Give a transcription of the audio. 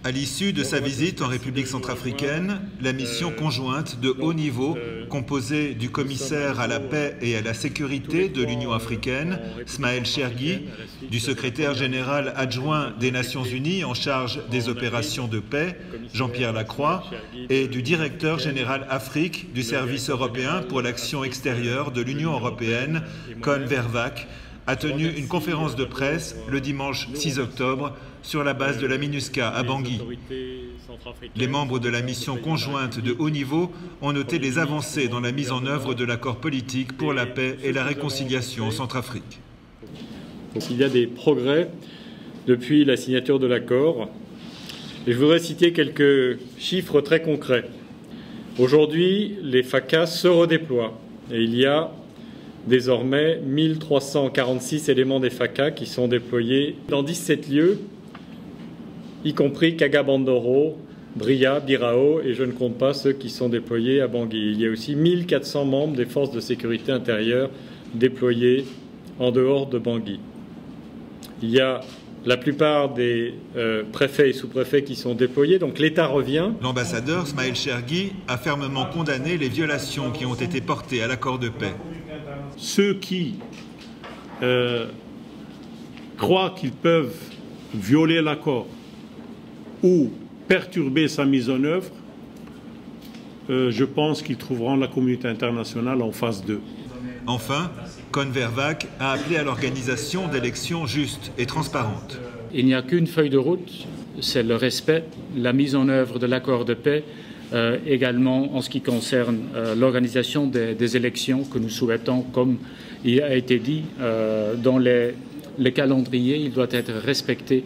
À l'issue de sa visite en République centrafricaine, la mission conjointe de haut niveau, composée du commissaire à la paix et à la sécurité de l'Union africaine, Smaël Chergui, du secrétaire général adjoint des Nations Unies en charge des opérations de paix, Jean-Pierre Lacroix, et du directeur général Afrique du Service européen pour l'action extérieure de l'Union européenne, Con Vervac, a tenu une conférence de presse le dimanche 6 octobre sur la base de la MINUSCA à Bangui. Les membres de la mission conjointe de haut niveau ont noté les avancées dans la mise en œuvre de l'accord politique pour la paix et la réconciliation en Centrafrique. Donc, il y a des progrès depuis la signature de l'accord. Et je voudrais citer quelques chiffres très concrets. Aujourd'hui, les FACA se redéploient et il y a désormais 1346 éléments des FACA qui sont déployés dans 17 lieux, y compris Kagabandoro, Bria, Birao, et je ne compte pas ceux qui sont déployés à Bangui. Il y a aussi 1400 membres des forces de sécurité intérieure déployés en dehors de Bangui. Il y a la plupart des préfets et sous-préfets qui sont déployés, donc l'État revient. L'ambassadeur Smaël Chergui a fermement condamné les violations qui ont été portées à l'accord de paix. Ceux qui croient qu'ils peuvent violer l'accord ou perturber sa mise en œuvre, je pense qu'ils trouveront la communauté internationale en face d'eux. Enfin, Con Vervac a appelé à l'organisation d'élections justes et transparentes. Il n'y a qu'une feuille de route, c'est le respect, la mise en œuvre de l'accord de paix, également en ce qui concerne l'organisation des élections que nous souhaitons, comme il a été dit, dans les calendriers, il doit être respecté.